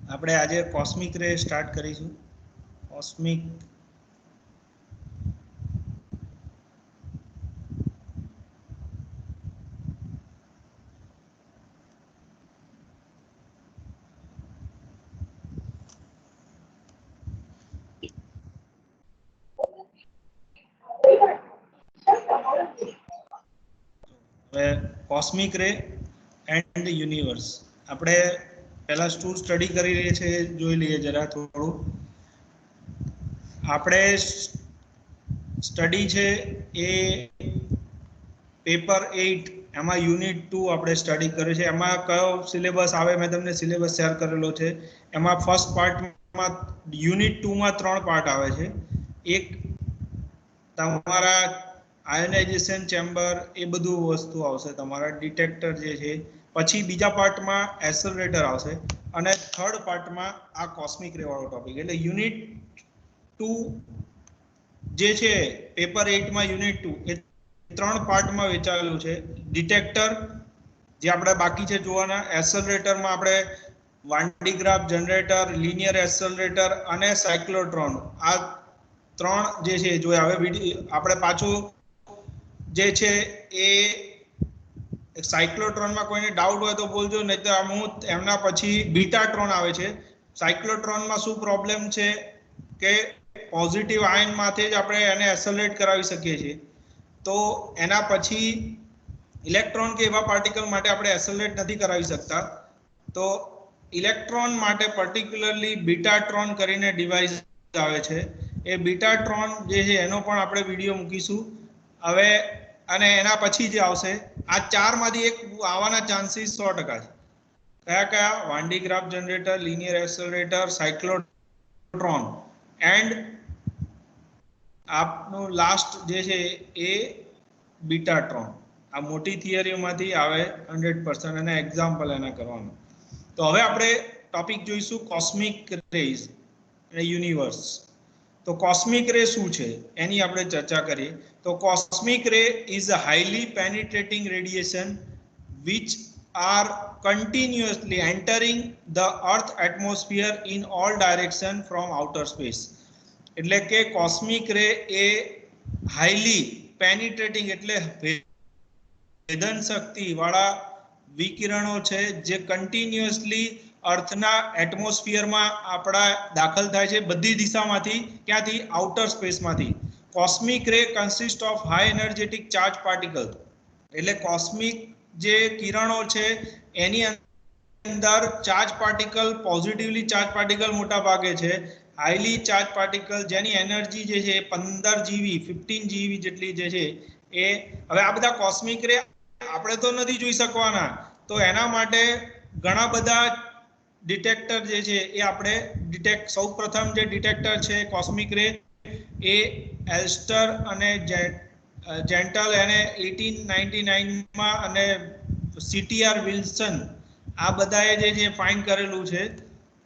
આપણે આજે કોસ્મિક રે સ્ટાર્ટ કરીશું. કોસ્મિક હવે કોસ્મિક રે એન્ડ યુનિવર્સ આપણે પહેલા શું સ્ટડી કરી રહી છે જોઈ લઈએ જરા થોડું. આપણે સ્ટડી છે એ પેપર 8 એમાં યુનિટ 2 આપણે સ્ટડી કર્યું છે. એમાં કયો સિલેબસ આવે મેં તમને સિલેબસ શેર કરેલો છે. એમાં ફર્સ્ટ પાર્ટમાં યુનિટ 2 માં 3 પાર્ટ આવે છે. એક તમારા આયોનાઇઝેશન ચેમ્બર એ બધું વસ્તુ આવશે, તમારા ડિટેક્ટર જે છે. પછી બીજા પાર્ટમાં એક્સેલરેટર આવશે અને થર્ડ પાર્ટમાં આ કોસ્મિક રે વાળો ટોપિક. એટલે યુનિટ 2 જે છે પેપર 8 માં યુનિટ 2 એ 3 પાર્ટમાં વહેંચાયેલું છે. ડિટેક્ટર જે આપણે બાકી છે જોવાના, એક્સેલરેટરમાં આપણે વાન ગ્રાફ જનરેટર, લિનિયર એક્સેલરેટર અને સાયક્લોટ્રોન આ 3 જે છે જો હવે આપણે પાછું જે છે એ સાયક્લોટ્રોનમાં કોઈને ડાઉટ હોય તો બોલજો, નહીં તો હું એમના પછી બીટાટ્રોન આવે છે. સાયક્લોટ્રોનમાં શું પ્રોબ્લેમ છે કે પોઝિટિવ આયનમાંથી જ આપણે એને એક્સેલરેટ કરાવી શકીએ છીએ. તો એના પછી ઇલેક્ટ્રોન કે એવા પાર્ટિકલ માટે આપણે એક્સેલરેટ નથી કરાવી શકતા. તો ઇલેક્ટ્રોન માટે પર્ટિક્યુલરલી બીટાટ્રોન કરીને ડિવાઇસ આવે છે. એ બીટાટ્રોન જે છે એનો પણ આપણે વિડીયો મૂકીશું. હવે અને એના પછી જે આવશે આ 4 માંથી એક આવવાના ચાન્સીસ 100% છે. કયા કયા? Van de Graaff generator, linear accelerator, cyclotron and આપનું લાસ્ટ જે છે એ બીટાટ્રોન. આ મોટી થિયરીમાંથી આવે 100% અને એક્ઝામ્પલ એના કરવાનું. તો હવે આપણે ટોપિક જોઈશું કોસ્મિક રેઝ અને યુનિવર્સ. તો કોસ્મિક રે શું છે એની આપણે ચર્ચા કરીએ. તો કોસ્મિક રે is a highly પેનિટ્રેટિંગ radiation which are continuously entering the earth atmosphere in all direction from outer space. એટલે કે કોસ્મિક રે એ હાઈલી પેનિટ્રેટિંગ એટલે ભેદન શક્તિ વાળા વિકિરણો છે જે કન્ટિન્યુઅસલી અર્થના એટમોસ્ફિયરમાં આપણા દાખલ થાય છે બધી દિશામાંથી. ક્યાંથી? આઉટર સ્પેસમાંથી. કોસ્મિક રે consist of high energetic charge particle. એટલે કોસ્મિક જે કિરણો છે એની અંદર charge particle, positively charge particle મોટા ભાગે છે. હાઈલી ચાર્જ પાર્ટિકલ જેની એનર્જી જે છે 15 જીવી 15 જીવી જેટલી જે છે એ. હવે આ બધા કોસ્મિક રે આપણે તો નથી જોઈ શકવાના, તો એના માટે ઘણા બધા ડિટેક્ટર જે છે એ આપણે સૌપ્રથમ જે ડિટેક્ટર છે કોસ્મિક રે એ એલ્સ્ટર અને જેન્ટલ એને 1899 માં અને CTR વિલ્સન આ બધાએ જે છે ફાઇન્ડ કરેલું છે.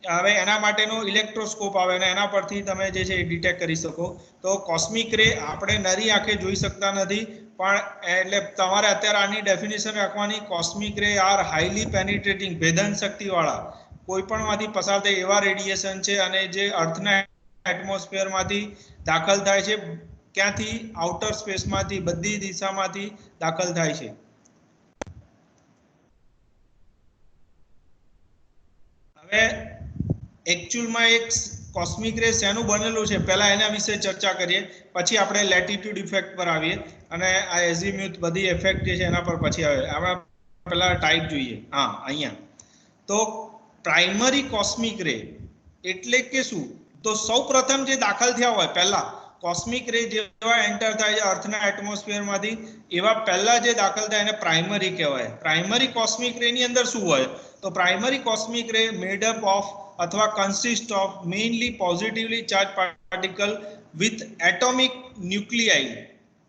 હવે એના માટેનો ઇલેક્ટ્રોસ્કોપ આવે અને એના પરથી તમે જે છે ડિટેક્ટ કરી શકો. તો કોસ્મિક રે આપણે નરી આંખે જોઈ શકતા નથી, પણ એટલે તમારે અત્યારે આની ડેફિનેશન રાખવાની. કોસ્મિક રે આર હાઈલી પેનિટ્રેટિંગ, ભેદન શક્તિ વાળા કોઈ પણ માંથી પસાર થાય એવા રેડિયેશન છે અને જે અર્થના એટમોસ્ફિયરમાંથી દાખલ થાય છે. ક્યાંથી? આઉટર સ્પેસમાંથી, બધી દિશામાંથી દાખલ થાય છે. હવે એકચ્યુઅલમાં એક કોસ્મિક રે શેનું બનેલું છે પહેલા એના વિશે ચર્ચા કરીએ, પછી આપણે લેટિટ્યુડ ઇફેક્ટ પર આવીએ અને આ એઝીમ્યુથ બધી ઇફેક્ટ જે છે એના પર પછી આવે. આપણે પહેલા ટાઈપ જોઈએ. હા, અહીંયા તો પ્રાઇમરી કોસ્મિક રે એટલે કે શું? તો સૌપ્રથમ જે દાખલ થયા હોય પહેલા કોસ્મિક રે જેવા એન્ટર થાય છે અર્થના એટમોસ્ફિયરમાંથી, એવા પહેલા જે દાખલ થાય એને પ્રાઇમરી કહેવાય. પ્રાઇમરી કોસ્મિક રે ની અંદર શું હોય? તો primary cosmic ray made up of અથવા consist of mainly positively charge particle with atomic nuclei.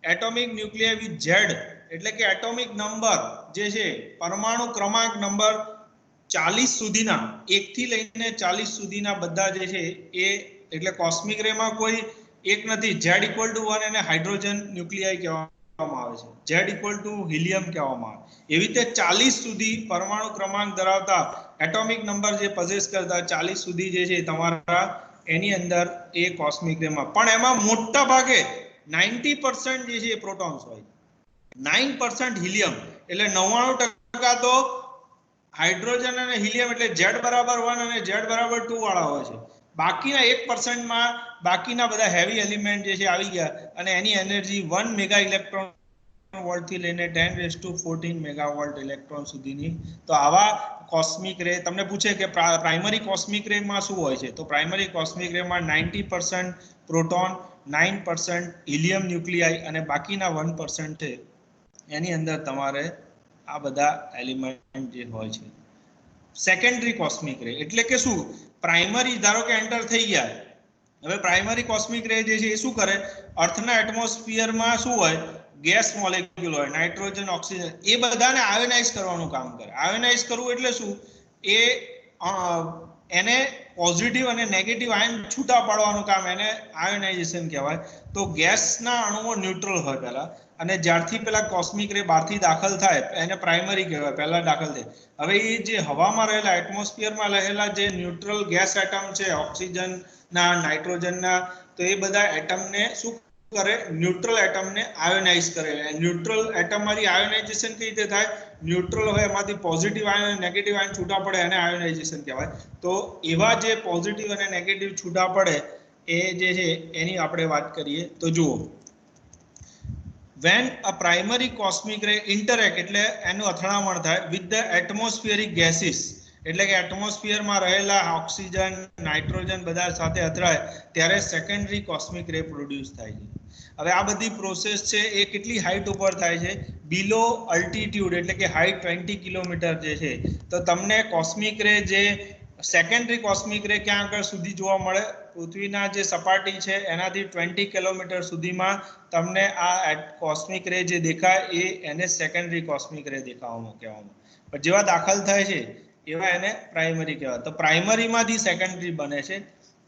Atomic nuclei with Z એટલે કે એટોમિક નંબર જે છે પરમાણુ ક્રમાંક નંબર 40 સુધીના, 1 થી લઈને 40 સુધીના બધા જે છે એ. એટલે કોસ્મિક રેમાં કોઈ એક નથી. Z=1 એને હાઇડ્રોજન ન્યુક્લિયાઈ કહેવામાં આવે છે. Z=હિલિયમ કહેવામાં આવે. એવી રીતે 40 સુધી પરમાણુ ક્રમાંક ધરાવતા એટોમિક નંબર જે પોઝેસ કરતા 40 સુધી જે છે તમારા એની અંદર એ કોસ્મિક રેમાં, પણ એમાં મોટા ભાગે 90% જે છે પ્રોટોન્સ હોય, 9% હિલિયમ, એટલે 99% તો હાઇડ્રોજન અને હિલિયમ, એટલે Z બરાબર 1 અને Z બરાબર 2 વાળા હોય છે. બાકીના 1% માં બાકીના બધા હેવી એલિમેન્ટ જે છે આવી ગયા અને એની એનર્જી 1 મેગા ઇલેક્ટ્રોન વોલ્ટ થી લઈને 10⁻14 મેગાવોલ્ટ ઇલેક્ટ્રોન સુધીની. તો આવા કોસ્મિક રે તમને પૂછે કે પ્રાઇમરી કોસ્મિક રે માં શું હોય છે, તો પ્રાઇમરી કોસ્મિક રે માં 90% પ્રોટોન, 9% હિલિયમ ન્યુક્લિયાઈ અને બાકીના 1% છે એની અંદર તમારે આ બધા એલિમેન્ટ જે હોય છે. સેકન્ડરી કોસ્મિક રે એટલે કે શું, પ્રાઇમરી ધારો કે એન્ટર થઈ ગયા, હવે પ્રાઇમરી કોસ્મિક રે જે છે એ શું કરે, અર્થના એટમોસ્ફિયરમાં શું હોય, ગેસ મોલેક્યુલ હોય, નાઇટ્રોજન, ઓક્સિજન, એ બધાને આયોનાઇઝ કરવાનું કામ કરે. આયોનાઇઝ કરવું એટલે શું, એ એને પોઝિટિવ અને નેગેટિવ આયન છૂટા પાડવાનું કામ, એને આયોનાઇઝેશન કહેવાય. તો ગેસના અણુઓ ન્યુટ્રલ હોય પહેલા, અને જ્યારથી પેલા કોસ્મિક રે બહારથી દાખલ થાય એને પ્રાઇમરી કહેવાય, પહેલા દાખલ થાય. હવે એ જે હવામાં રહેલા એટમોસ્ફિયરમાં રહેલા જે ન્યુટ્રલ ગેસ એટમ છે, ઓક્સિજનના, નાઇટ્રોજનના, તો એ બધા એટમને શું કરે, ન્યુટ્રલ એટમને આયોનાઇઝ કરે. ન્યુટ્રલ એટમમાંથી આયોનાઇઝેશન કઈ રીતે થાય, ન્યુટ્રલ હોય એમાંથી પોઝિટિવ આયન અને નેગેટિવ આયન છૂટા પડે, એને આયોનાઇઝેશન કહેવાય. તો એવા જે પોઝિટિવ અને નેગેટિવ છૂટા પડે એ જે છે એની આપણે વાત કરીએ. તો જુઓ, when a primary cosmic ray interact એટલે એનું અથડામણ થાય with the atmospheric gases, એટલે કે એટમોસ્ફિયરમાં રહેલા ઓક્સિજન, નાઇટ્રોજન બધા સાથે અથડાય ત્યારે સેકન્ડરી કોસ્મિક રે પ્રોડ્યુસ થાય છે. હવે આ બધી પ્રોસેસ છે એ કેટલી હાઈટ ઉપર થાય છે, બિલો અલ્ટિટ્યુડ, એટલે કે હાઈટ 20 કિલોમીટર જે છે. તો તમને કોસ્મિક રે જે સેકન્ડરી કોસ્મિક રે ક્યાં આગળ સુધી જોવા મળે, પૃથ્વીના જે સપાટી છે એનાથી 20 કિલોમીટર સુધીમાં તમને આ કોસ્મિક રે જે દેખાય એ એને સેકન્ડરી કોસ્મિક રે દેખાવામાં કહેવામાં. પણ જેવા દાખલ થાય છે એવા એને પ્રાઇમરી કહેવાય. તો પ્રાઇમરીમાંથી સેકન્ડરી બને છે.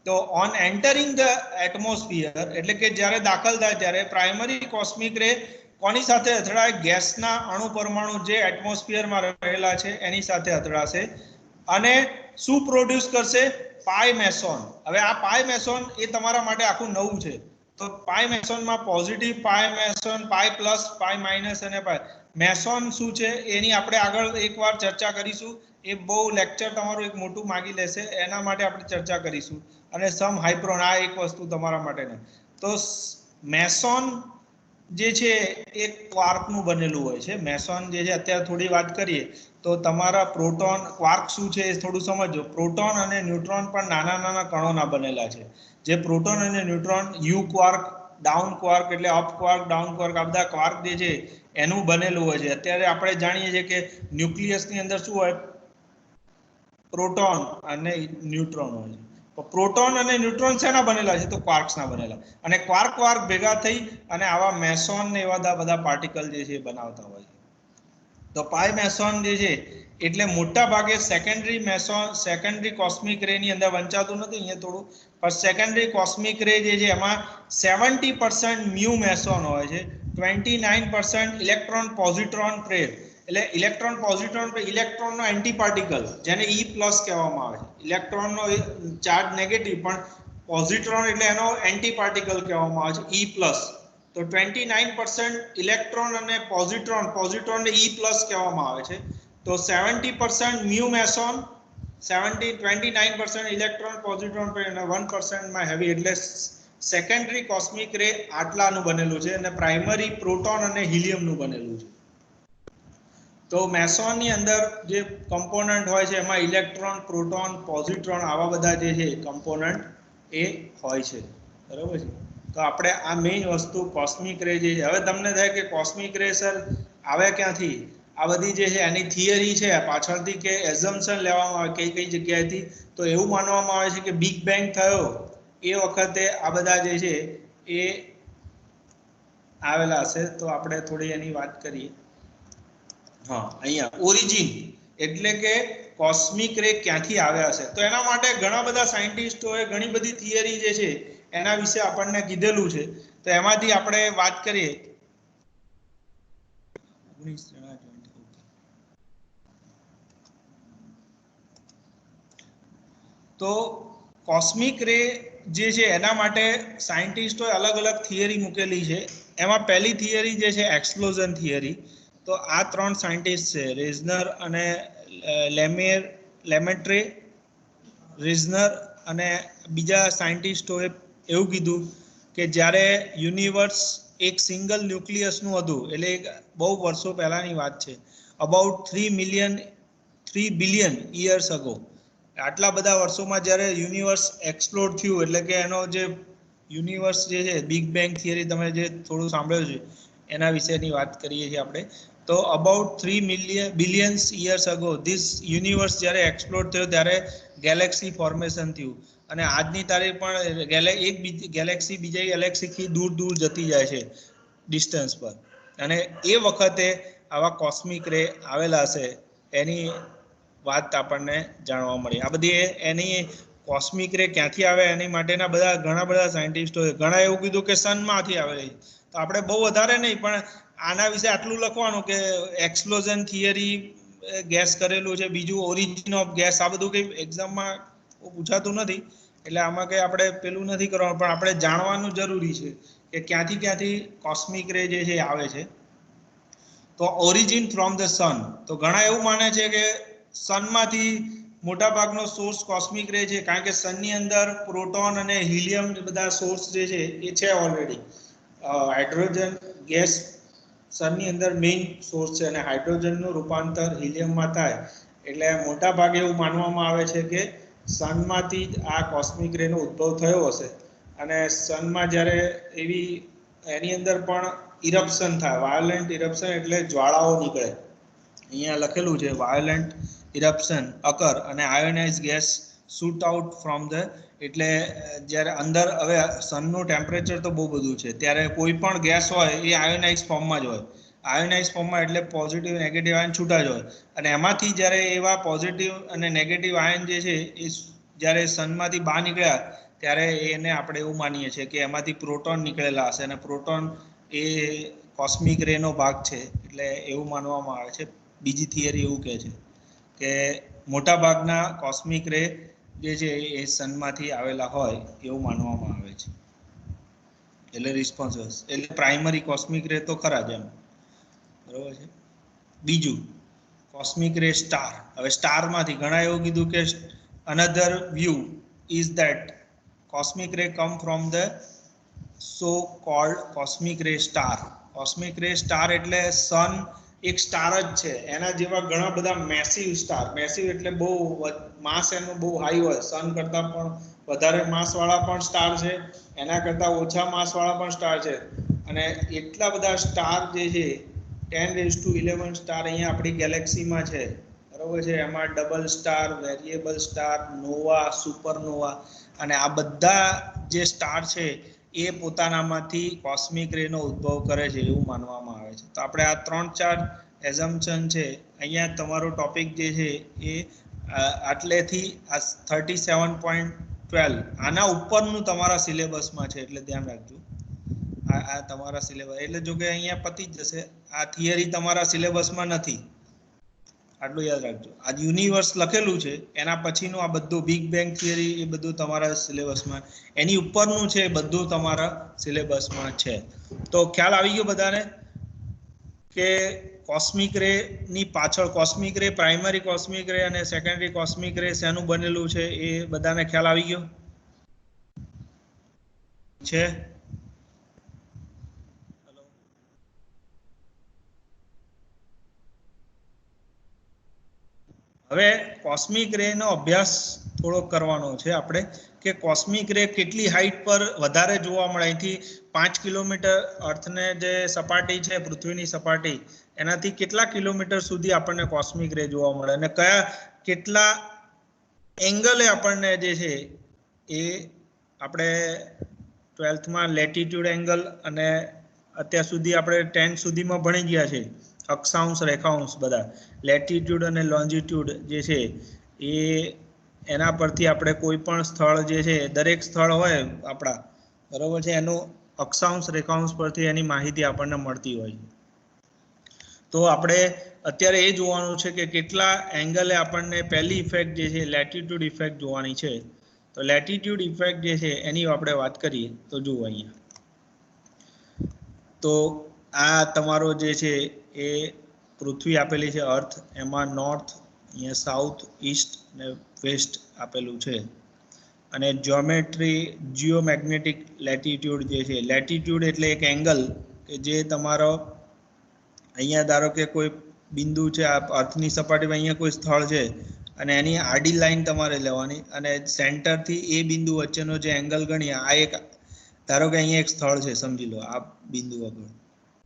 તો ઓન એન્ટરિંગ ધ એટમોસ્ફિયર, એટલે કે જ્યારે દાખલ થાય ત્યારે પ્રાઇમરી કોસ્મિક રે કોની સાથે અથડાય, ગેસના અણુ પરમાણુ જે એટમોસ્ફિયરમાં રહેલા છે એની સાથે અથડાશે અને શું પ્રોડ્યુસ કરશે, પાઈ મેસોન. હવે આ પાઈ મેસોન એ તમારા માટે આખું નવું છે. તો પાઈ મેસોનમાં પોઝિટિવ પાઈ MASON, pi plus, pi minus અને પાઈ મેસોન શું છે એની આપણે આગળ એકવાર ચર્ચા કરીશું. એ બહુ લેક્ચર તમારું એક મોટું માગી લેશે, એના માટે આપણે ચર્ચા કરીશું. અને સમ હાઇપ્રોન, આ એક વસ્તુ તમારા માટે નહીં. તો મેસોન જે છે એ ક્વાર્કનું બનેલું હોય છે. મેસોન જે છે અત્યારે થોડી વાત કરીએ તો તમારા પ્રોટોન, ક્વાર્ક શું છે એ થોડું સમજો. પ્રોટોન અને ન્યુટ્રોન પણ નાના નાના કણોના બનેલા છે. જે પ્રોટોન અને neutron, you quark, down quark, એટલે અપ ક્વાર્ક, ડાઉન ક્વાર્ક, આ બધા ક્વાર્ક જે છે એનું બનેલું હોય છે. અત્યારે આપણે જાણીએ છીએ કે ન્યુક્લિયસની અંદર શું હોય, પ્રોટોન અને ન્યુટ્રોન હોય છે. પ્રોટોન અને ન્યુટ્રોન શેના બનેલા છે, તો ક્વાર્ક્સના બનેલા. અને ક્વાર્ક ક્વાર્ક ભેગા થઈ અને આવા મેસોન ને એવા બધા પાર્ટિકલ જે છે બનાવતા હોય છે. તો પાઈ મેસોન જે છે એટલે મોટા ભાગે સેકન્ડરી મેસોન, સેકન્ડરી કોસ્મિક રે ની અંદર વંચાતું નથી અહીંયા થોડું, પણ સેકન્ડરી કોસ્મિક રે જે છે એમાં 70% મ્યુ મેસોન હોય છે, 29% ઇલેક્ટ્રોન પોઝિટ્રોન પેર. એટલે ઇલેક્ટ્રોન પોઝિટ્રોન, ઇલેક્ટ્રોનનો એન્ટી પાર્ટિકલ જેને E+ કહેવામાં આવે છે. ઇલેક્ટ્રોનનો ચાર્જ નેગેટિવ, પણ પોઝિટ્રોન એટલે એનો એન્ટી પાર્ટિકલ કહેવામાં આવે છે, E+. તો 29% ઇલેક્ટ્રોન અને પોઝિટ્રોન, પોઝિટ્રોનને E+ કહેવામાં આવે છે. તો 70% મ્યુ મેસોન, 29% ઇલેક્ટ્રોન પોઝિટ્રોન અને 1% માં હેવી, એટલે સેકન્ડરી કોસ્મિક રે આટલાનું બનેલું છે અને પ્રાઇમરી પ્રોટોન અને હિલિયમનું બનેલું છે. તો મેસોનની અંદર જે કમ્પોનન્ટ હોય છે એમાં ઇલેક્ટ્રોન, પ્રોટોન, પોઝિટ્રોન આવા બધા જે છે કમ્પોનન્ટ એ હોય છે. બરાબર છે. તો આપણે આ મેઇન વસ્તુ કોસ્મિક રે જે છે. હવે તમને થાય કે કોસ્મિક રે સર આવે ક્યાંથી, આ બધી જે છે એની થિયરી છે પાછળથી, કે એઝમ્પશન લેવામાં આવે કઈ કઈ જગ્યાએથી. તો એવું માનવામાં આવે છે કે બિગ બેંગ થયો એ વખતે આ બધા જે છે એ આવેલા હશે. તો આપણે થોડી એની વાત કરીએ. હા, અહીંયા ઓરિજિન એટલે કે કોસ્મિક રે ક્યાંથી આવ્યા હશે. તો એના માટે ઘણા બધા સાયન્ટિસ્ટોએ ઘણી બધી થિયરી જે છે એના વિશે આપણને કીધેલું છે. તો એમાંથી આપણે વાત કરીએ. તો કોસ્મિક રે જે છે એના માટે સાયન્ટિસ્ટોએ અલગ અલગ થિયરી મૂકેલી છે. એમાં પહેલી થિયરી જે છે એક્સપ્લોઝન થિયરી. તો આ ત્રણ સાયન્ટિસ્ટ છે, રેઝનર અને લેમેટ્રે, રેઝનર અને બીજા સાયન્ટિસ્ટોએ એવું કીધું કે જ્યારે યુનિવર્સ એક સિંગલ ન્યુક્લિયસનું હતું, એટલે બહુ વર્ષો પહેલાની વાત છે, અબાઉટ 3 બિલિયન યર્સ અગો, આટલા બધા વર્ષોમાં જ્યારે યુનિવર્સ એક્સપ્લોર થયું, એટલે કે એનો જે યુનિવર્સ જે છે, બિગ બેંગ થિયરી તમે જે થોડું સાંભળ્યું છે એના વિશેની વાત કરીએ છીએ આપણે. તો about 3 billions years ago this universe જ્યારે એક્સપ્લોર થયો ત્યારે ગેલેક્સી ફોર્મેશન થયું. અને આજની તારીખ પણ એક ગેલેક્સી બીજા ગેલેક્સીથી દૂર દૂર જતી જાય છે ડિસ્ટન્સ પર. અને એ વખતે આવા કોસ્મિક રે આવેલા હશે એની વાત આપણને જાણવા મળી. આ બધી એની કોસ્મિક રે ક્યાંથી આવે એની માટેના ઘણા બધા સાયન્ટિસ્ટોએ ઘણા એવું કીધું કે સનમાંથી આવેલી. તો આપણે બહુ વધારે નહીં, પણ આના વિશે આટલું લખવાનું કે એક્સપ્લોઝન થિયરી ગેસ કરેલું છે, બીજું ઓરિજિન ઓફ ગેસ, આ બધું કંઈ એક્ઝામમાં પૂછાતું નથી, એટલે આમાં કંઈ આપણે પેલું નથી કરવાનું, પણ આપણે જાણવાનું જરૂરી છે કે ક્યાંથી કોસ્મિક રે જે છે આવે છે. તો ઓરિજિન ફ્રોમ ધ સન. તો ઘણા એવું માને છે કે સનમાંથી મોટા ભાગનો સોર્સ કોસ્મિક રે છે, કારણ કે સનની અંદર પ્રોટોન અને હિલિયમ બધા સોર્સ જે છે એ છે ઓલરેડી. હાઇડ્રોજન ગેસ સનની અંદર મેઇન સોર્સ છે, અને હાઇડ્રોજનનું રૂપાંતર હિલિયમમાં થાય, એટલે મોટા ભાગે એવું માનવામાં આવે છે કે સનમાંથી જ આ કોસ્મિક રેનો ઉદ્ભવ થયો હશે. અને સનમાં જ્યારે એની અંદર પણ ઇરપ્શન થાય, વાયોલેન્ટ ઇરપ્શન એટલે જ્વાળાઓ નીકળે. અહીંયા લખેલું છે વાયોલેન્ટ ઇરપ્શન અકર અને ionise gas shoot out from the, એટલે જ્યારે અંદર હવે સનનું ટેમ્પરેચર તો બહુ બધું છે, ત્યારે કોઈ પણ ગેસ હોય એ આયોનાઇઝ ફોર્મમાં જ હોય. આયોનાઇઝ ફોર્મમાં એટલે પોઝિટિવ નેગેટિવ આયન છૂટા જ હોય, અને એમાંથી જ્યારે એવા પોઝિટિવ અને નેગેટિવ આયન જે છે એ જ્યારે સનમાંથી બહાર નીકળ્યા ત્યારે એને આપણે એવું માનીએ છીએ કે એમાંથી પ્રોટોન નીકળેલા હશે, અને પ્રોટોન એ કોસ્મિક રેનો ભાગ છે, એટલે એવું માનવામાં આવે છે. બીજી થિયરી એવું કહે છે કે મોટા ભાગના કોસ્મિક રે જે છે એ સનમાંથી આવેલા હોય એવું માનવામાં આવે છે. એટલે રિસ્પોન્સ એટલે પ્રાઇમરી કોસ્મિક રે તો ખરા જ એમ, બરોબર છે. બીજું કોસ્મિક રે સ્ટાર. હવે સ્ટારમાંથી ઘણા એવું કીધું કે another view is that cosmic ray come from the so called cosmic ray star. cosmic ray star એટલે સન એક સ્ટાર જ છે, એના જેવા ઘણા બધા મેસિવ સ્ટાર, મેસિવ એટલે બહુ માસ એનું બહુ હાઈ હોય, સન કરતાં પણ વધારે માસ વાળા પણ સ્ટાર છે, એના કરતાં ઓછા માસ વાળા પણ સ્ટાર છે, અને એટલા બધા સ્ટાર જે છે 10⁻11 સ્ટાર અહીંયા આપણી ગેલેક્સીમાં છે, બરોબર છે. એમાં double star, variable star, Nova, Supernova, અને આ બધા જે સ્ટાર છે એ પોતાનામાંથી કોસ્મિક રેનો ઉદ્ભવ કરે છે એવું માનવામાં આવે છે. તો આપણે આ 3-4 એઝમ્પશન છે. અહીંયા તમારો ટોપિક જે છે એ આટલેથી આ 37.12 આના ઉપરનું તમારા સિલેબસમાં છે, એટલે ધ્યાન રાખજો. આ તમારા સિલેબસ એટલે જો કે અહીંયા પતી જ જશે, આ થિયરી તમારા સિલેબસમાં નથી, આટલું યાદ રાખજો. આ યુનિવર્સ લખેલું છે એના પછીનું આ બધું બિગ બેંગ થિયરી એ બધું તમારા સિલેબસમાં, એની ઉપરનું છે બધું તમારા સિલેબસમાં છે. તો ખ્યાલ આવી ગયો બધાને કે કોસ્મિક રે ની પાછળ કોસ્મિક રે, પ્રાઇમરી કોસ્મિક રે અને સેકન્ડરી કોસ્મિક રે શેનું બનેલું છે એ બધાને ખ્યાલ આવી ગયો છે? હવે કોસ્મિક રે નો અભ્યાસ થોડો કરવાનો છે આપણે, કે કોસ્મિક રે કેટલી હાઈટ પર વધારે જોવા મળે. અહીંથી 5 કિલોમીટર અર્થને જે સપાટી છે પૃથ્વીની સપાટી એનાથી કેટલા કિલોમીટર સુધી આપણને કોસ્મિક રે જોવા મળે, અને કેટલા એંગલે આપણને જે છે એ આપણે 12થમાં લેટિટ્યુડ એંગલ અને અત્યાર સુધી આપણે 10 સુધીમાં ભણી ગયા છે અક્ષાંશ રેખાંશ બધા, લેટિટ્યુડ અને લોન્જિટ્યુડ જે છે એ એના પરથી આપણે કોઈ પણ સ્થળ જે છે, દરેક સ્થળ હોય આપણા, બરોબર છે, એનું અક્ષાંશ રેખાંશ પરથી એની માહિતી આપણને મળતી હોય. તો આપણે અત્યારે એ જોવાનું છે કે કેટલા એંગલે આપણને પહેલી ઇફેક્ટ જે છે લેટિટ્યુડ ઇફેક્ટ જોવાની છે. તો લેટિટ્યુડ ઇફેક્ટ જે છે એની આપણે વાત કરીએ તો જુઓ અહીંયા. તો આ તમારો જે છે એ પૃથ્વી આપેલી છે અર્થ, એમાં નોર્થ, અહીંયા સાઉથ, ઈસ્ટ ને વેસ્ટ આપેલું છે. અને જીઓમેગ્નેટિક લેટિટ્યુડ જે છે, લેટિટ્યુડ એટલે એક એંગલ કે જે તમારો અહીંયા ધારો કે કોઈ બિંદુ છે આ અર્થની સપાટીમાં, અહીંયા કોઈ સ્થળ છે અને એની આડી લાઈન તમારે લેવાની અને સેન્ટરથી એ બિંદુ વચ્ચેનો જે એંગલ ગણીએ, આ એક ધારો કે અહીંયા એક સ્થળ છે સમજી લો આ બિંદુ વગર,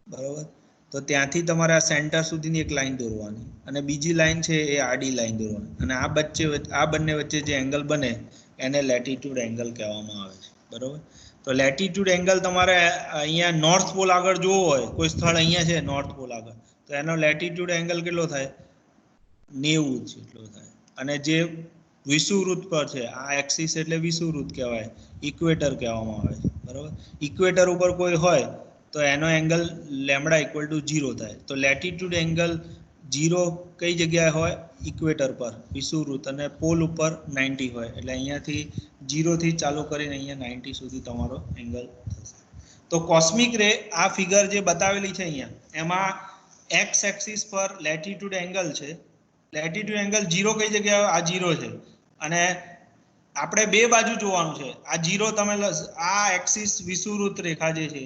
બરોબર. તો ત્યાંથી તમારે આ સેન્ટર સુધીની એક લાઈન દોરવાની અને બીજી લાઈન છે એ આડી લાઈન દોરવાની અને આ બંને વચ્ચે જે એંગલ બને એને લેટિટ્યુડ એંગલ કહેવામાં આવે છે, બરોબર. તો લેટિટ્યુડ એંગલ તમારે અહીંયા નોર્થ પોલ આગળ જોવો હોય, કોઈ સ્થળ અહીંયા છે નોર્થ પોલ આગળ, તો એનો લેટિટ્યુડ એંગલ કેટલો થાય? 90 જેટલો થાય. અને જે વિષુવવૃત્ત પર છે, આ એક્સિસ એટલે વિષુવવૃત્ત કહેવાય, ઇક્વેટર કહેવામાં આવે છે, બરોબર. ઇક્વેટર ઉપર કોઈ હોય તો એનો એંગલ લેમ્બડા ઇક્વલ ટુ 0 થાય. તો લેટિટ્યુડ એંગલ 0 કઈ જગ્યાએ હોય? ઇક્વેટર પર, વિષુવવૃત્ત, અને પોલ ઉપર 90 હોય. એટલે અહીંયાથી 0 થી ચાલુ કરીને અહીંયા 90 સુધી તમારો એંગલ થશે. તો કોસ્મિક રે આ ફિગર જે બતાવેલી છે અહીંયા, એમાં એક્સ એક્સિસ પર લેટિટ્યુડ એંગલ છે. લેટિટ્યુડ એંગલ 0 કઈ જગ્યાએ? આ 0 છે. અને આપણે બે બાજુ જોવાનું છે. આ 0 તમે આ એક્સિસ વિષુવવૃત્ત રેખા જે છે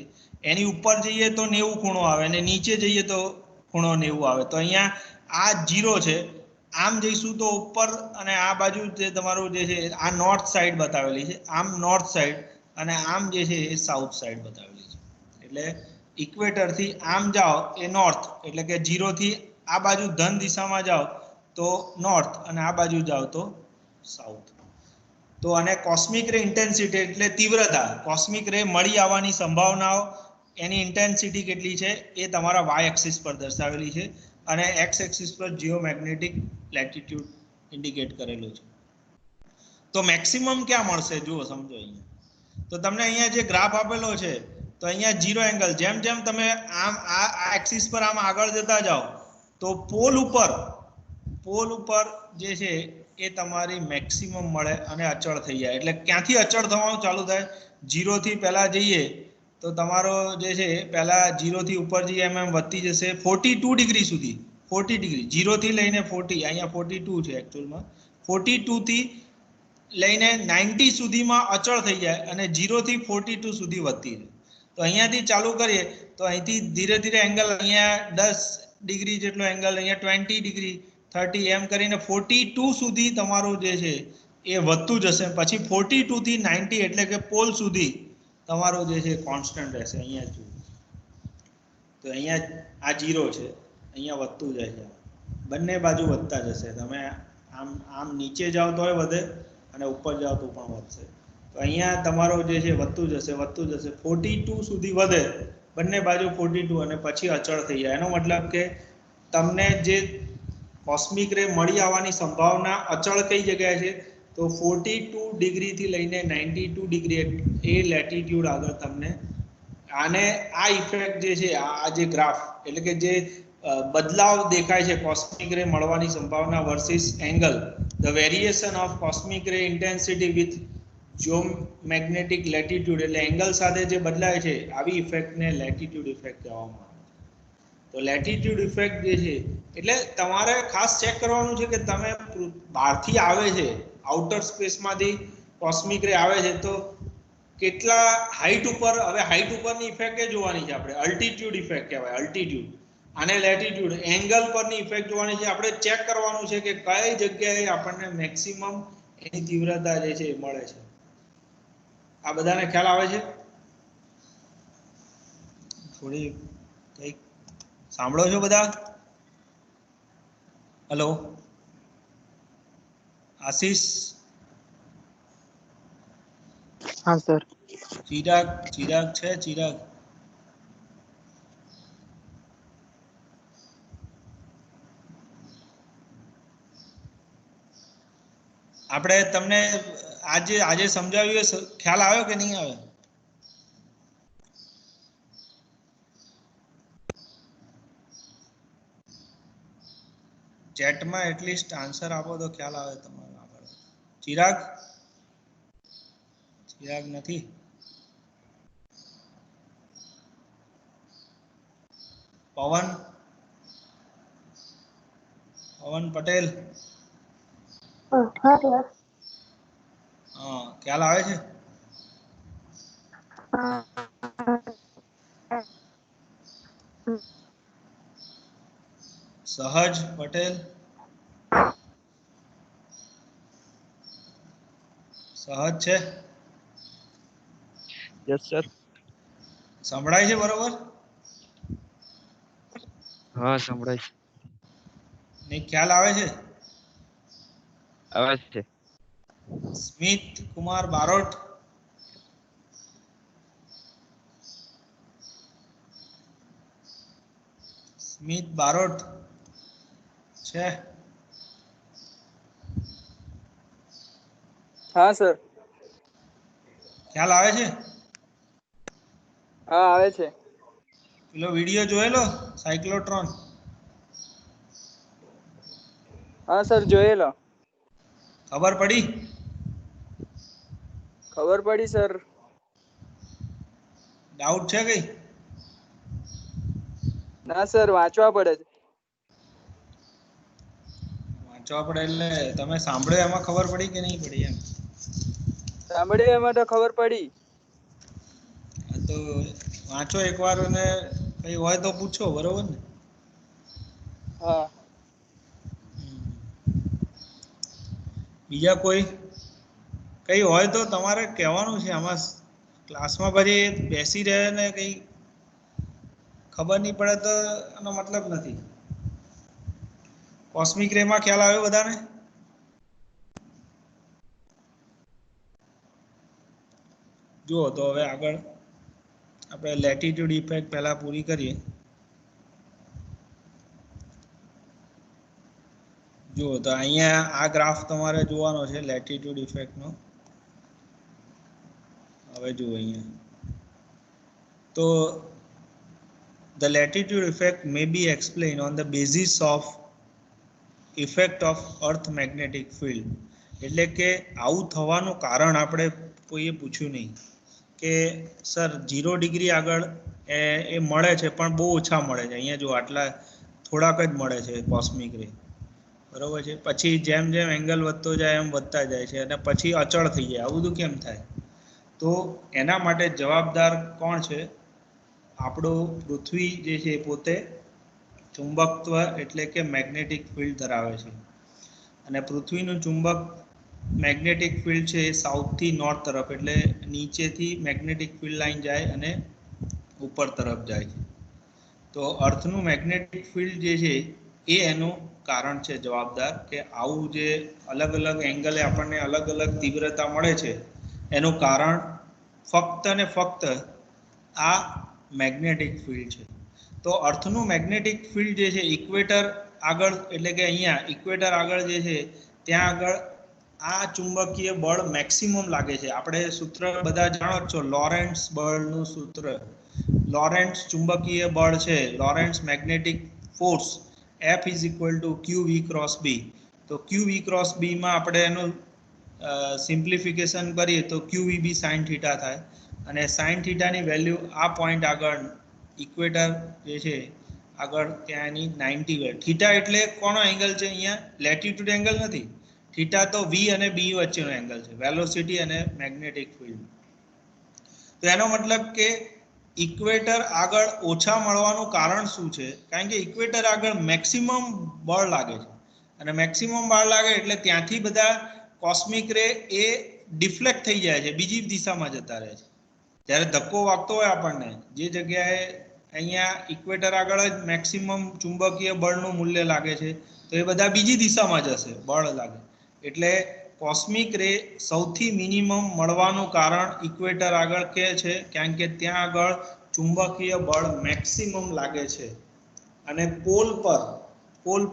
એની ઉપર જઈએ તો 90 ખૂણો આવે અને નીચે જઈએ તો ખૂણો 90 આવે. તો અહીંયા આ 0 છે, આમ જઈશું તો ઉપર, અને આ બાજુ જે તમારું જે છે આ નોર્થ સાઈડ બતાવેલી છે, આમ નોર્થ સાઈડ, અને આમ જે છે એ સાઉથ સાઈડ બતાવેલી છે. એટલે ઇક્વેટર થી આમ જાઓ એ નોર્થ, એટલે કે 0 થી આ બાજુ ધન દિશામાં જાઓ તો નોર્થ અને આ બાજુ જાઓ તો સાઉથ. તો આને કોસ્મિક રે ઇન્ટેન્સિટી એટલે તીવ્રતા, કોસ્મિક રે મળી આવવાની સંભાવનાઓ, એની ઇન્ટેન્સિટી કેટલી છે એ તમારા વાય એક્સિસ પર દર્શાવેલી છે અને એક્સ એક્સિસ પર જીઓમેગ્નેટિક લેટિટ્યુડ ઇન્ડિકેટ કરેલું છે. તો મેક્સિમમ ક્યાં મળશે જુઓ, સમજો અહીંયા. તો તમને અહીંયા જે ગ્રાફ આપેલો છે તો અહીંયા 0 એંગલ, જેમ જેમ તમે આમ આ એક્સિસ પર આમ આગળ જતા જાઓ તો પોલ ઉપર જે છે એ તમારી મેક્સિમમ મળે અને અચળ થઈ જાય. એટલે ક્યાંથી અચળ થવાનું ચાલુ થાય? 0 થી પહેલા જઈએ તો તમારો જે છે પહેલા 0 થી ઉપર જઈએ એમ વધતી જશે 42 ડિગ્રી સુધી. 40 ડિગ્રી 0 થી લઈને 40, અહીંયા 42 છે એકચ્યુઅલમાં, 42 થી લઈને 90 સુધીમાં અચળ થઈ જાય અને 0 થી 42 સુધી વધતી જાય. તો અહીંયાથી ચાલુ કરીએ તો અહીંથી ધીરે ધીરે એંગલ, અહીંયા 10 ડિગ્રી જેટલો એંગલ, અહીંયા 20 ડિગ્રી, 30, એમ કરીને 42 સુધી તમારું જે છે એ વધતું જશે. પછી 42 થી 90 એટલે કે પોલ સુધી તમારો જે છે કોન્સ્ટન્ટ રહેશે. અહીંયા જુઓ તો અહીંયા આ 0 છે, અહીંયા વધતું જાય છે, બંને બાજુ વધતા જશે. તમે આમ નીચે જાઓ તોય વધે અને ઉપર જાઓ તો પણ વધશે. તો અહીંયા તમારો જે છે વધતું જશે 42 સુધી વધે, બંને બાજુ 42, અને પછી અચળ થઈ જાય. એનો મતલબ કે તમને જે કોસ્મિક રે મળી આવવાની સંભાવના અચળ કઈ જગ્યાએ છે? તો 42 ડિગ્રીથી લઈને 92 ડિગ્રી એ લેટિટ્યુડ આગળ તમને આને આ ઇફેક્ટ જે છે, આ જે ગ્રાફ એટલે કે જે બદલાવ દેખાય છે કોસ્મિક રે મળવાની સંભાવના versus angle, the variation of cosmic રે ઇન્ટેન્સિટી વિથ જીઓમેગ્નેટિક લેટિટ્યુડ, એટલે એંગલ સાથે જે બદલાય છે, આવી ઇફેક્ટને લેટિટ્યુડ ઇફેક્ટ કહેવામાં આવે છે. તો લેટિટ્યુડ ઇફેક્ટ જે છે એટલે તમારે ખાસ ચેક કરવાનું છે કે તમે બહારથી આવે છે, આઉટર સ્પેસમાંથી કોસ્મિક રે આવે છે તો કેટલા હાઈટ ઉપર, હવે હાઈટ ઉપરની ઇફેક્ટ એ જોવાની છે આપણે, અલ્ટિટ્યુડ ઇફેક્ટ કહેવાય, અલ્ટિટ્યુડ. આને લેટિટ્યુડ એંગલ પરની ઇફેક્ટ જોવાની છે. આપણે ચેક કરવાનું છે કે કઈ જગ્યાએ આપણને મેક્સિમમ એની તીવ્રતા જે છે એ મળે છે. આ બધાને ખ્યાલ આવે છે? થોડી કઈક સાંભળો છો બધા? હેલો આશીષ? हाँ सर. ચિરાગ છે? ચિરાગ આપણે તમને આજે સમજાવ્યું, ખ્યાલ આવ્યો કે નહીં આવ્યો? ચેટમાં એટલીસ્ટ આન્સર આપો તો ખ્યાલ આવે તમારો આગળ. ચિરાગ નથી. પવન પટેલ. હા સર. હા, ખ્યાલ આવે છે. સહજ પટેલ. સહજ છે. Yes sir. સંભળાય છે બરોબર? હા સંભળાય છે. ને ખ્યાલ આવે છે? આવે છે. સ્મિત કુમાર બારોટ. સ્મિત બારોટ છે. હા સર. ખ્યાલ આવે છે? હા આવે છે. પેલો વિડિયો જોયેલો સાયક્લોટ્રોન? હા સર જોયેલો. ખબર પડી? ખબર પડી સર. ડાઉટ છે કઈ? ના સર વાંચવા પડે છે. વાંચવા પડે એટલે તમે સાંભળ્યો એમાં ખબર પડી કે નહીં પડી એમ? સાંભળ્યું એમાં તો ખબર પડી. હા તો વાંચો એકવાર અને કઈ હોય તો પૂછો, બરોબર ને? હા. બીજા કોઈ કઈ હોય તો તમારે કહેવાનું છે આમાં. ક્લાસમાં પછી બેસી રહે ને કઈ ખબર નહીં પડે તો એનો મતલબ નથી. કોસ્મિક રે માં ખ્યાલ આવ્યો બધાને? જુઓ તો હવે આગળ આપણે લેટિટ્યુડ ઇફેક્ટ પહેલા પૂરી કરીએ. જુઓ તો અહીંયા આ ગ્રાફ તમારે જોવાનો છે લેટિટ્યુડ ઇફેક્ટનો. હવે જુઓ અહીંયા તો the latitude effect may be explained on the basis of effect of earth magnetic field. એટલે કે આવું થવાનું કારણ આપણે કોઈએ પૂછ્યું નહીં કે સર 0 ડિગ્રી આગળ એ મળે છે પણ બહુ ઓછા મળે છે. અહીંયા જો આટલા થોડાક જ મળે છે કોસ્મિક રે, બરોબર છે. પછી જેમ જેમ એંગલ વધતો જાય એમ વધતા જાય છે અને પછી અચળ થઈ જાય. આવું બધું કેમ થાય? તો એના માટે જવાબદાર કોણ છે? આપણું પૃથ્વી જે છે પોતે ચુંબકત્વ એટલે કે મેગ્નેટિક ફિલ્ડ ધરાવે છે અને પૃથ્વીનું ચુંબક મેગ્નેટિક ફિલ્ડ છે એ સાઉથથી નોર્થ તરફ એટલે નીચેથી મેગ્નેટિક ફિલ્ડ લાઈન જાય અને ઉપર તરફ જાય છે. તો અર્થનું મેગ્નેટિક ફિલ્ડ જે છે એ એનું કારણ છે જવાબદાર, કે આવું જે અલગ અલગ એંગલે આપણને અલગ અલગ તીવ્રતા મળે છે એનું કારણ ફક્ત ને ફક્ત આ મેગ્નેટિક ફિલ્ડ છે. તો અર્થનું મેગ્નેટિક ફિલ્ડ જે છે ઇક્વેટર આગળ એટલે કે અહીંયા ઇક્વેટર આગળ જે છે ત્યાં આગળ આ ચુંબકીય બળ મેક્સિમમ લાગે છે. આપણે સૂત્ર બધા જાણો છો, લોરેન્ટ્સ બળનું સૂત્ર. લોરેન્ટ્સ ચુંબકીય બળ છે, Lorentz magnetic force F is equal to QV cross B. તો QV cross B માં આપણે એનું સિમ્પ્લિફિકેશન કરીએ તો QVB sin થીટા થાય અને sin થીટાની વેલ્યુ આ પોઈન્ટ આગળ ઇક્વેટર જે છે આગળ ત્યાંની 90 થીટા એટલે કોનો એંગલ છે? અહીંયા લેટિટ્યુડ એંગલ નથી. થીટા તો V અને B વચ્ચેનો એંગલ છે, વેલોસિટી અને મેગ્નેટિક ફિલ્ડ. તો એનો મતલબ કે ઇક્વેટર આગળ ઓછા મળવાનું કારણ શું છે? કારણ કે ઇક્વેટર આગળ મેક્સિમમ બળ લાગે છે અને મેક્સિમમ બળ લાગે એટલે ત્યાંથી બધા કોસ્મિક રે એ ડિફ્લેક્ટ થઈ જાય છે, બીજી દિશામાં જતા રહે છે. જ્યારે ધક્કો વાગતો હોય આપણને જે જગ્યાએ અહીંયા ઇક્વેટર આગળ જ મેક્સિમમ ચુંબકીય બળનું મૂલ્ય લાગે છે તો એ બધા બીજી દિશામાં જશે બળ લાગે એટલે. કોસ્મિક રે સૌથી મિનિમમ મળવાનું કારણ ઇક્વેટર આગળ કે છે કારણ કે ત્યાં આગળ ચુંબકીય બળ મેક્સિમમ લાગે છે અને પોલ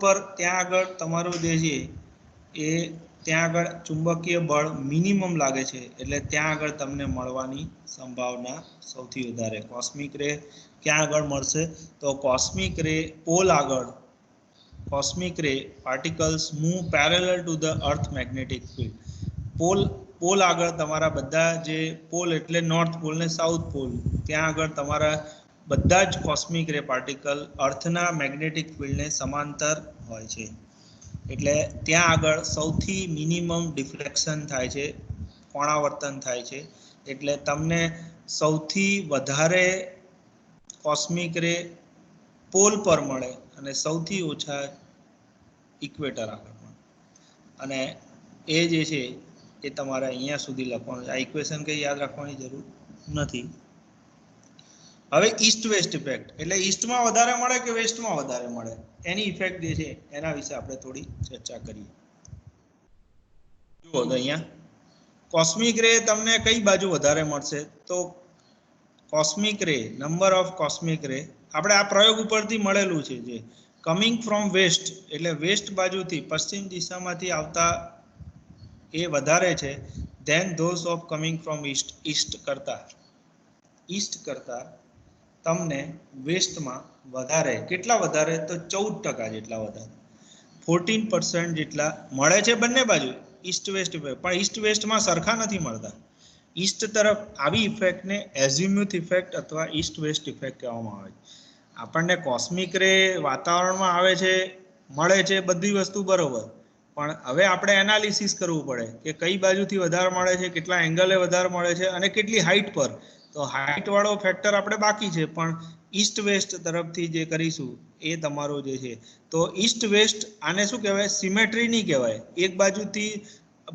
પર ત્યાં આગળ તમારું જે છે એ ત્યાં આગળ ચુંબકીય બળ મિનિમમ લાગે છે એટલે ત્યાં આગળ તમને મળવાની સંભાવના સૌથી વધારે. કોસ્મિક રે ક્યાં આગળ મળશે? તો કોસ્મિક રે પોલ આગળ cosmic ray particles move parallel to the earth magnetic field. Pole આગળ તમારા બધા જે પોલ એટલે નોર્થ પોલ ને સાઉથ પોલ, ત્યાં આગળ તમારા બધા જ કોસ્મિક રે પાર્ટિકલ અર્થના મેગ્નેટિક ફિલ્ડને સમાંતર હોય છે. એટલે ત્યાં આગળ સૌથી મિનિમમ ડિફ્લેક્શન થાય છે, કોણાવર્તન થાય છે. એટલે તમને સૌથી વધારે કોસ્મિક રે પોલ પર મળે અને સૌથી ઓછા ઇક્વેટર આગળ મળે. અને એ જે છે એ તમારે અહીંયા સુધી લખવાનું છે. આ ઇક્વેશન કંઈ યાદ રાખવાની જરૂર નથી. હવે ઈસ્ટ વેસ્ટ ઇફેક્ટ એટલે ઈસ્ટમાં વધારે મળે કે વેસ્ટમાં વધારે મળે, એની ઇફેક્ટ જે છે એના વિશે આપણે થોડી ચર્ચા કરીએ. જુઓ તો અહીંયા કોસ્મિક રે તમને કઈ બાજુ વધારે મળશે, તો કોસ્મિક રે નંબર ઓફ કોસ્મિક રે આપણે આ પ્રયોગ ઉપરથી મળેલું છે. જે કમિંગ ફ્રોમ વેસ્ટ એટલે વેસ્ટ બાજુથી પશ્ચિમ દિશામાંથી આવતા એ વધારે છે than those of coming from east. East કરતા તમને વેસ્ટમાં વધારે, કેટલા વધારે તો 14% જેટલા વધારે, 14% જેટલા મળે છે બંને બાજુ ઈસ્ટ વેસ્ટ ઇફેક્ટ. પણ ઈસ્ટ વેસ્ટમાં સરખા નથી મળતા. ઈસ્ટ તરફ આવી ઇફેક્ટને એઝિમ્યુથ ઇફેક્ટ અથવા ઈસ્ટ વેસ્ટ ઇફેક્ટ કહેવામાં આવે છે. આપણને કોસ્મિક રે વાતાવરણમાં આવે છે, મળે છે, બધી વસ્તુ બરોબર, પણ હવે આપણે એનાલિસિસ કરવું પડે કે કઈ બાજુથી વધારે મળે છે, કેટલા એંગલે વધારે મળે છે અને કેટલી હાઈટ પર. તો હાઈટ વાળો ફેક્ટર આપણે બાકી છે, પણ ઈસ્ટ વેસ્ટ તરફથી જે કરીશું એ તમારો જે છે. તો ઈસ્ટ વેસ્ટ આને શું કહેવાય, સિમેટ્રી નહીં કહેવાય. એક બાજુથી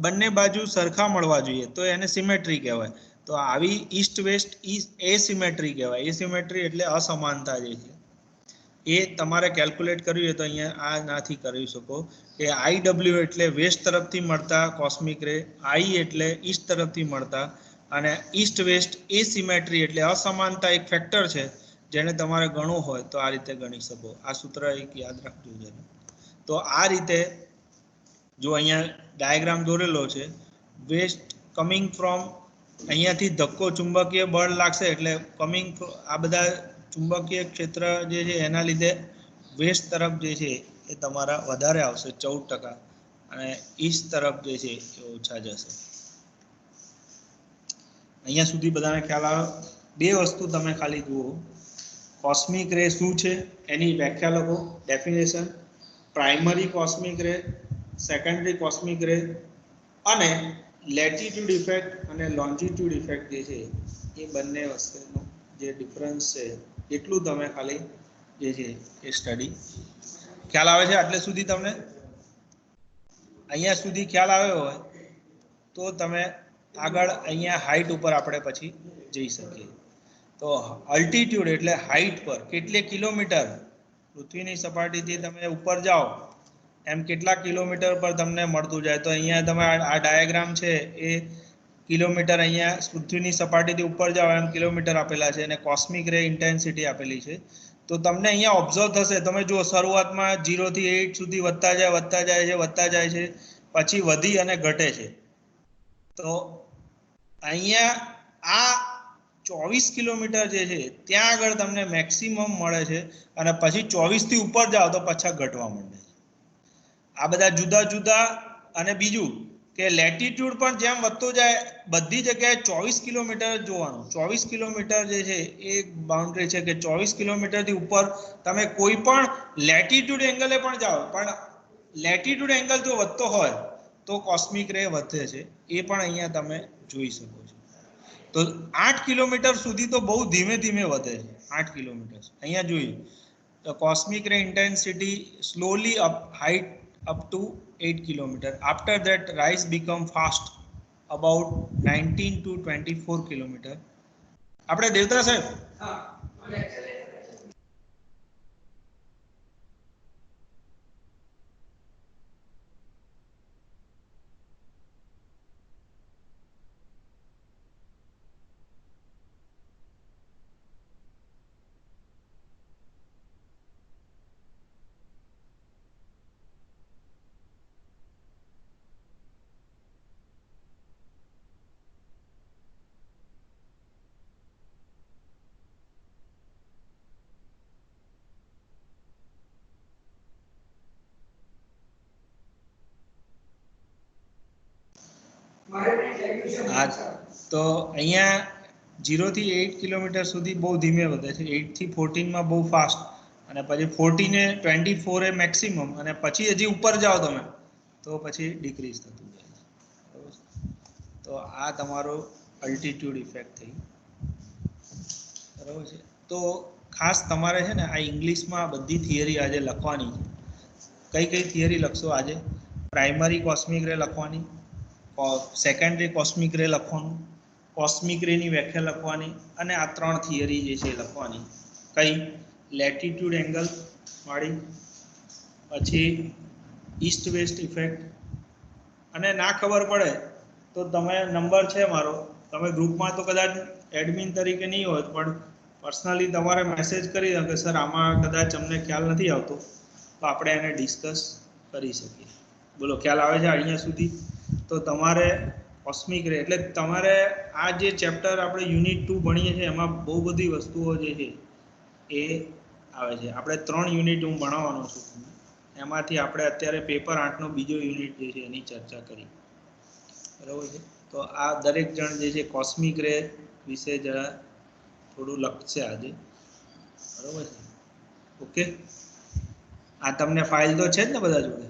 બંને બાજુ સરખા મળવા જોઈએ તો એને સિમેટ્રી કહેવાય. તો આવી ઈસ્ટ વેસ્ટ એસિમેટ્રી કહેવાય. એસિમેટ્રી એટલે અસમાનતા જે છે એ તમારે કેલ્ક્યુલેટ કરવી હોય તો અહીંયા આ નાથી કરી શકો કે IW એટલે વેસ્ટ તરફથી મળતા કોસ્મિક રે, I એટલે ઈસ્ટ તરફથી મળતા, અને ઈસ્ટ વેસ્ટ એસિમેટ્રી એટલે અસમાનતા એક ફેક્ટર છે જેને તમારે ગણવું હોય તો આ રીતે ગણી શકો. આ સૂત્ર એક યાદ રાખજો છે. તો આ રીતે જો અહીંયા ડાયાગ્રામ દોરેલો છે, વેસ્ટ કમિંગ ફ્રોમ, અહીંયાથી ધક્કો ચુંબકીય બળ લાગશે એટલે કમિંગ, આ બધા ચુંબકીય ક્ષેત્ર જે છે એના લીધે વેસ્ટ તરફ જે છે એ તમારા વધારે આવશે 14%, અને ઈસ્ટ તરફ જે છે એ ઓછા જશે. અહીંયા સુધી બધાને ખ્યાલ આવ્યો? બે વસ્તુ તમે ખાલી જુઓ, કોસ્મિક રે શું છે એની વ્યાખ્યા લખો, ડેફિનેશન, પ્રાઇમરી કોસ્મિક રે, સેકન્ડરી કોસ્મિક રે, અને લેટિટ્યુડ ઇફેક્ટ અને લોન્જિટ્યુડ ઇફેક્ટ જે છે એ બંને વસ્તુનો જે ડિફરન્સ છે એટલું તમે ખાલી જે છે એ સ્ટડી. ખ્યાલ આવે છે આટલે સુધી તમને? અહીંયા સુધી ખ્યાલ આવ્યો હોય તો તમે આગળ અહીંયા હાઈટ ઉપર આપણે પછી જઈ શકીએ. તો અલ્ટિટ્યુડ એટલે હાઈટ પર, કેટલે કિલોમીટર પૃથ્વીની સપાટીથી તમે ઉપર જાઓ એમ કેટલા કિલોમીટર પર તમને મળતું જાય. તો અહીંયા તમે આ ડાયાગ્રામ છે એ કિલોમીટર, અહીંયા પૃથ્વીની સપાટીથી ઉપર જાઓ એમ કિલોમીટર આપેલા છે, અને કોસ્મિક રે ઇન્ટેન્સિટી આપેલી છે. તો તમને અહીંયા ઓબ્ઝર્વ થશે, તમે જો શરૂઆતમાં 0 થી 8 સુધી વધતા જાય છે, પછી વધી અને ઘટે છે. તો અહીંયા આ 24 કિલોમીટર જે છે ત્યાં આગળ તમને મેક્સિમમ મળે છે, અને પછી 24 થી ઉપર જાઓ તો પાછા ઘટવા માંડે છે. આ બધા જુદા જુદા. અને બીજું કે લેટિટ્યુડ પણ જેમ વધતો જાય બધી જગ્યાએ 24 કિલોમીટર જોવાનું. 24 કિલોમીટર જે છે એ બાઉન્ડ્રી છે કે 24 કિલોમીટરથી ઉપર તમે કોઈ પણ લેટિટ્યુડ એંગલે પણ જાઓ, પણ લેટિટ્યુડ એંગલ જો વધતો હોય તો કોસ્મિક રે વધે છે. એ પણ અહીંયા તમે જોઈ શકો છો. તો 8 કિલોમીટર સુધી તો બહુ ધીમે ધીમે વધે છે. 8 કિલોમીટર અહીંયા જોયું તો કોસ્મિક રે intensity slowly up, height up to 8 kilometer. After that rise become fast about 19 to 24 kilometer. આપણે દેવતા સાહેબ હા તો અહીંયા 0 થી 8 કિલોમીટર સુધી બહુ ધીમે વધે છે, 8 થી 14 માં બહુ ફાસ્ટ, અને પછી 14 એ 24 એ મેક્સિમમ, અને પછી હજી ઉપર જાઓ તમે તો પછી ડિક્રીઝ થતું જાય છે. બરાબર છે? તો આ તમારો અલ્ટિટ્યુડ ઇફેક્ટ થઈ. બરાબર છે? તો ખાસ તમારે છે ને આ ઇંગ્લિશમાં બધી થિયરી આજે લખવાની છે. કઈ થિયરી લખશો આજે? પ્રાઇમરી કોસ્મિક રે લખવાની, સેકન્ડરી કોસ્મિક રે લખવાનું, કોસ્મિક રેની વ્યાખ્યા લખવાની, અને આ 3 થિયરી જે છે એ લખવાની. કઈ? લેટિટ્યુડ એંગલ વાળી, પછી ઈસ્ટ વેસ્ટ ઇફેક્ટ, અને ના ખબર પડે તો તમે નંબર છે મારો, તમે ગ્રુપમાં તો કદાચ એડમિન તરીકે નહીં હોય, પણ પર્સનલી તમારે મેસેજ કરી દો કે સર આમાં કદાચ અમને ખ્યાલ નથી આવતો, તો આપણે એને ડિસ્કસ કરી શકીએ. બોલો, ખ્યાલ આવે છે અહીંયા સુધી? તો તમારે કોસ્મિક રે એટલે તમારે આ જે ચેપ્ટર આપણે યુનિટ 2 ભણીએ છીએ એમાં બહુ બધી વસ્તુઓ જે છે એ આવે છે. આપણે 3 યુનિટ હું ભણાવવાનો છું તમને. એમાંથી આપણે અત્યારે પેપર 8 નો બીજો યુનિટ જે છે એની ચર્ચા કરી. બરાબર છે? તો આ દરેક જણ જે છે કોસ્મિક રે વિશે જરા થોડું લખશે આજે. બરાબર છે? ઓકે, આ તમને ફાઇલ તો છે જ ને બધા જોડે?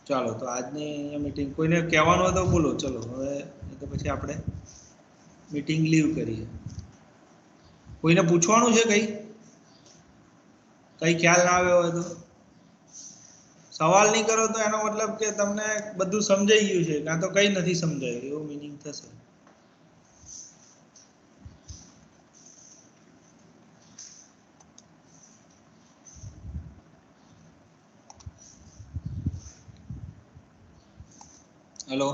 ચાલો, તો આજની અહીંયા મીટિંગ કોઈને કહેવાનું હોય તો બોલો. ચલો હવે, તો પછી આપણે મીટિંગ લીવ કરીએ. કોઈને પૂછવાનું છે કઈ ખ્યાલ ના આવ્યો હોય તો? સવાલ નહીં કરો તો એનો મતલબ કે તમને બધું સમજાઈ ગયું છે, કાં તો કઈ નથી સમજાયું, એવો મીનિંગ થશે. હેલો.